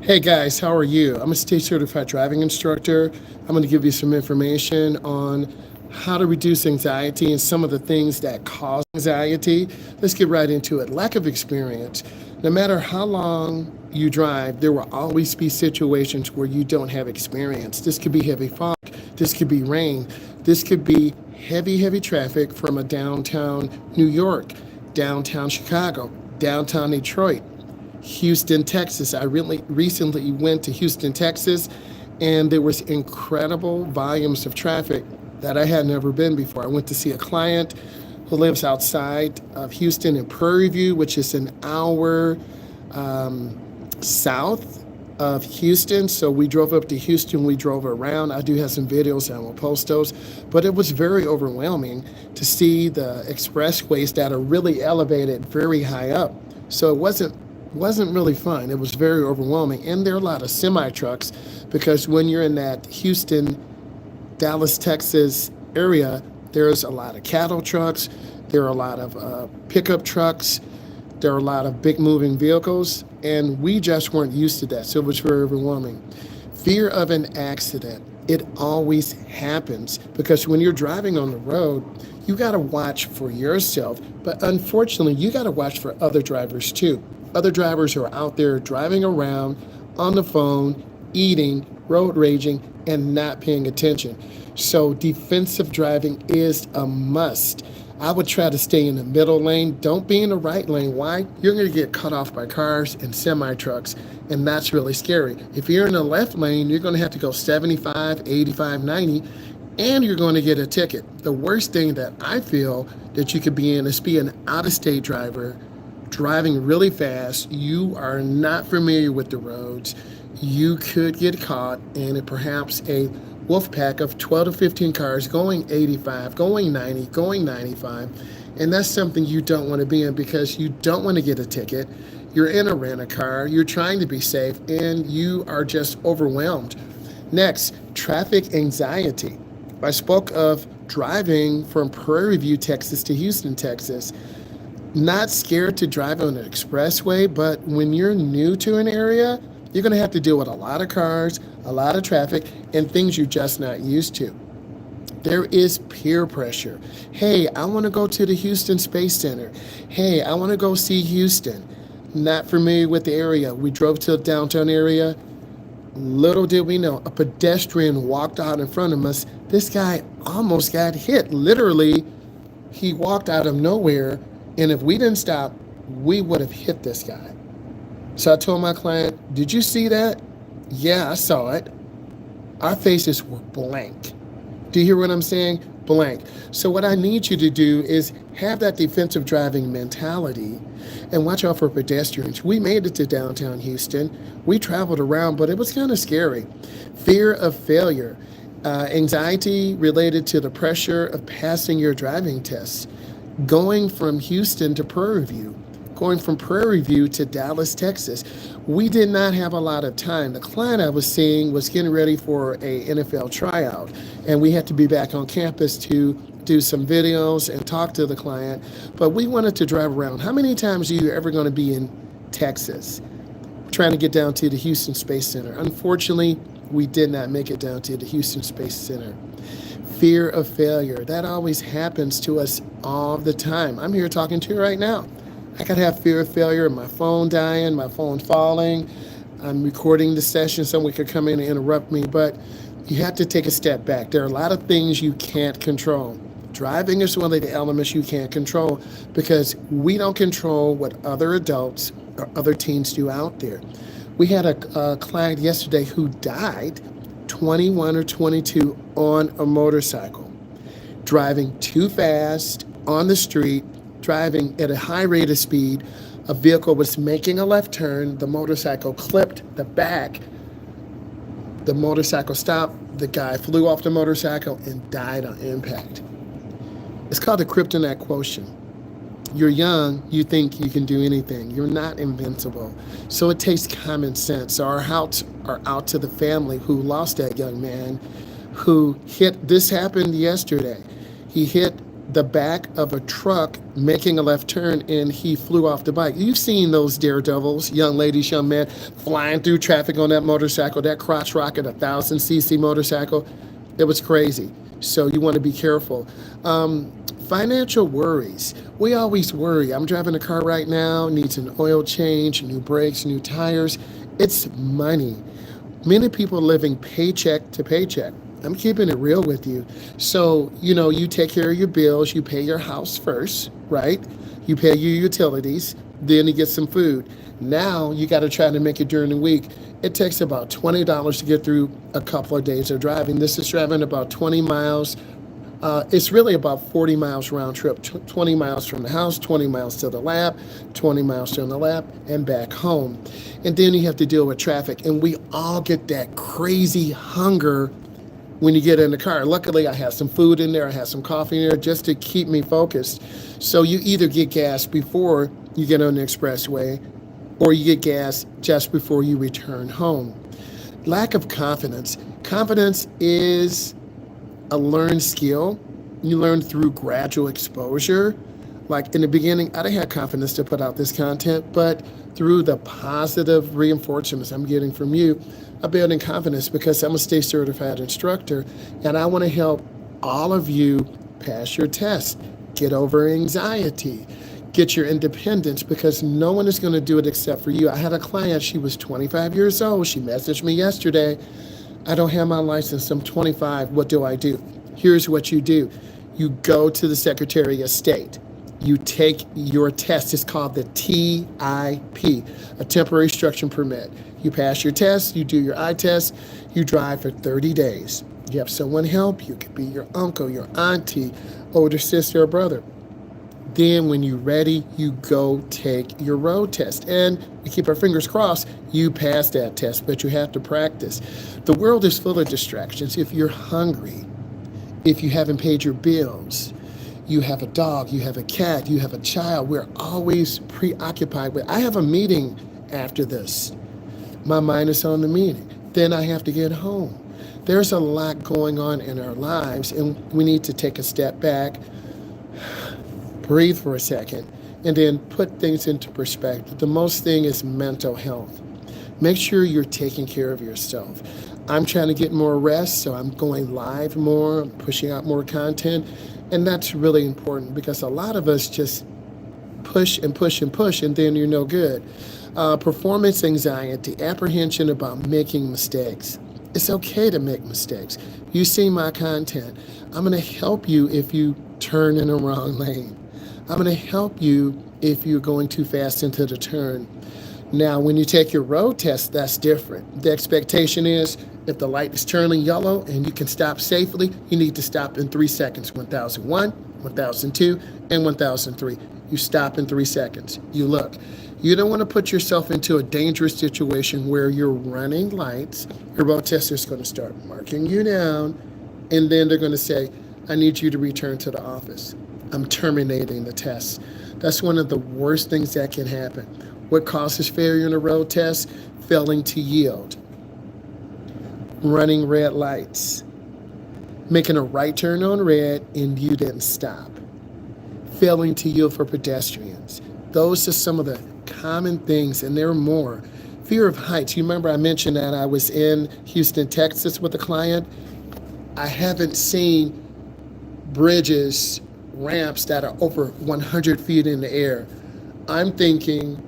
Hey guys, how are you? I'm a state certified driving instructor. I'm going to give you some information on how to reduce anxiety and some of the things that cause anxiety. Let's get right into it. Lack of experience. No matter how long you drive, there will always be situations where you don't have experience. This could be heavy fog, this could be rain, this could be heavy traffic from a downtown New York, downtown Chicago, downtown Detroit. Houston, Texas. I really recently went to Houston, Texas, and there was incredible volumes of traffic that I had never been before. I went to see a client who lives outside of Houston in Prairie View, which is an hour south of Houston. So we drove up to Houston, we drove around. I do have some videos and I will post those, but it was very overwhelming to see the expressways that are really elevated very high up. So it wasn't really fun. It was very overwhelming. And there are a lot of semi trucks because when you're in that Houston, Dallas, Texas area, there's a lot of cattle trucks, there are a lot of pickup trucks, there are a lot of big moving vehicles, and we just weren't used to that. So it was very overwhelming. Fear of an accident. It always happens because when you're driving on the road, you got to watch for yourself, but unfortunately, you got to watch for other drivers too. Other drivers who are out there driving around on the phone, eating, road raging, and not paying attention. So defensive driving is a must. I would try to stay in the middle lane. Don't be in the right lane. Why? You're going to get cut off by cars and semi trucks, and that's really scary. If you're in the left lane, you're going to have to go 75, 85, 90, and you're going to get a ticket. The worst thing that I feel that you could be in is be an out-of-state driver driving really fast. You are not familiar with the roads. You could get caught in perhaps a wolf pack of 12 to 15 cars going 85, going 90, going 95. And that's something you don't want to be in because you don't want to get a ticket. You're in a rent-a-car, you're trying to be safe, and you are just overwhelmed. Next, traffic anxiety. I spoke of driving from Prairie View, Texas to Houston, Texas. Not scared to drive on an expressway, but when you're new to an area, you're going to have to deal with a lot of cars, a lot of traffic, and things you're just not used to. There is peer pressure. Hey, I want to go to the Houston Space Center. Hey, I want to go see Houston. Not familiar with the area. We drove to the downtown area. Little did we know, a pedestrian walked out in front of us. This guy almost got hit. Literally, he walked out of nowhere, and if we didn't stop, we would have hit this guy. So I told my client, did you see that? Yeah, I saw it. Our faces were blank. Do you hear what I'm saying? Blank. So what I need you to do is have that defensive driving mentality and watch out for pedestrians. We made it to downtown Houston. We traveled around, but it was kind of scary. Fear of failure. Anxiety related to the pressure of passing your driving tests. Going from Houston to Prairie View, going from Prairie View to Dallas, Texas. We did not have a lot of time. The client I was seeing was getting ready for a NFL tryout, and we had to be back on campus to do some videos and talk to the client, but we wanted to drive around. How many times are you ever going to be in Texas trying to get down to the Houston Space Center? Unfortunately, we did not make it down to the Houston Space Center. Fear of failure. That always happens to us all the time. I'm here talking to you right now. I could have fear of failure, my phone dying, my phone falling. I'm recording the session, someone could come in and interrupt me, but you have to take a step back. There are a lot of things you can't control. Driving is one of the elements you can't control because we don't control what other adults or other teens do out there. We had a client yesterday who died 21 or 22 on a motorcycle, driving too fast on the street, driving at a high rate of speed. A vehicle was making a left turn. The motorcycle clipped the back. The motorcycle stopped. The guy flew off the motorcycle and died on impact. It's called the kryptonite quotient. You're young, you think you can do anything. You're not invincible. So it takes common sense. Our hearts are out to the family who lost that young man who hit, this happened yesterday. He hit the back of a truck making a left turn and he flew off the bike. You've seen those daredevils, young ladies, young men, flying through traffic on that motorcycle, that crotch rocket, 1,000cc motorcycle. It was crazy. So you want to be careful. Financial worries. We always worry. I'm driving a car right now, needs an oil change, new brakes, new tires. It's money. Many people living paycheck to paycheck. I'm keeping it real with you. So, you take care of your bills, you pay your house first, right? You pay your utilities, then you get some food. Now you got to try to make it during the week. It takes about $20 to get through a couple of days of driving. This is driving about 20 miles. It's really about 40 miles round trip, 20 miles from the house, 20 miles to the lab, 20 miles from the lab, and back home. And then you have to deal with traffic. And we all get that crazy hunger when you get in the car. Luckily, I have some food in there. I have some coffee in there just to keep me focused. So you either get gas before you get on the expressway or you get gas just before you return home. Lack of confidence. Confidence is a learned skill. You learn through gradual exposure. Like in the beginning, I didn't have confidence to put out this content, but through the positive reinforcements I'm getting from you, I'm building confidence because I'm a state certified instructor and I want to help all of you pass your test, get over anxiety, get your independence because no one is going to do it except for you. I had a client, she was 25 years old. She messaged me yesterday. I don't have my license. I'm 25. What do I do? Here's what you do. You go to the Secretary of State. You take your test. It's called the TIP, a temporary instruction permit. You pass your test, you do your eye test, you drive for 30 days. You have someone help you. It could be your uncle, your auntie, older sister or brother. Then when you're ready, you go take your road test. And we keep our fingers crossed, you pass that test, but you have to practice. The world is full of distractions. If you're hungry, if you haven't paid your bills, you have a dog, you have a cat, you have a child, we're always preoccupied with, I have a meeting after this. My mind is on the meeting. Then I have to get home. There's a lot going on in our lives, and we need to take a step back, breathe for a second, and then put things into perspective. The most thing is mental health. Make sure you're taking care of yourself. I'm trying to get more rest, so I'm going live more, I'm pushing out more content, and that's really important because a lot of us just push and push and push, and then you're no good. Performance anxiety, apprehension about making mistakes. It's okay to make mistakes. You see my content. I'm going to help you if you turn in the wrong lane. I'm going to help you if you're going too fast into the turn. Now, when you take your road test, that's different. The expectation is if the light is turning yellow and you can stop safely, you need to stop in 3 seconds. 1001, 1002, and 1003. You stop in 3 seconds. You look. You don't want to put yourself into a dangerous situation where you're running lights. Your road tester is going to start marking you down, and then they're going to say, I need you to return to the office. I'm terminating the test. That's one of the worst things that can happen. What causes failure in a road test? Failing to yield, running red lights, making a right turn on red and you didn't stop, failing to yield for pedestrians. Those are some of the common things, and there are more. Fear of heights. You remember I mentioned that I was in Houston, Texas with a client. I haven't seen bridges, ramps that are over 100 feet in the air. I'm thinking,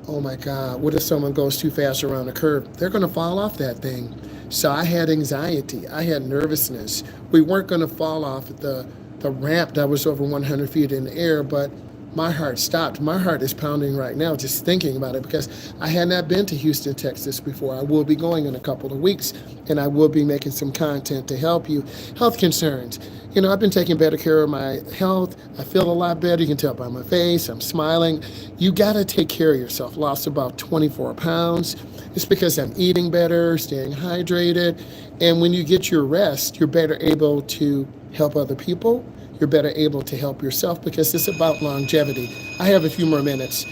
oh my God, what if someone goes too fast around a curve? They're going to fall off that thing. So I had anxiety. I had nervousness. We weren't going to fall off the ramp that was over 100 feet in the air, but my heart stopped. My heart is pounding right now just thinking about it because I had not been to Houston, Texas before. I will be going in a couple of weeks, and I will be making some content to help you. Health concerns. I've been taking better care of my health. I feel a lot better. You can tell by my face. I'm smiling. You got to take care of yourself. Lost about 24 pounds. It's because I'm eating better, staying hydrated. And when you get your rest, you're better able to help other people. You're better able to help yourself because it's about longevity. I have a few more minutes.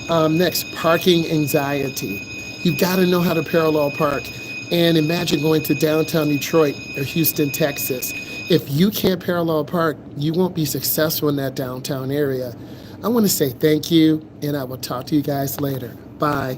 Next, parking anxiety. You've got to know how to parallel park. And imagine going to downtown Detroit or Houston, Texas. If you can't parallel park, you won't be successful in that downtown area. I want to say thank you, and I will talk to you guys later. Bye.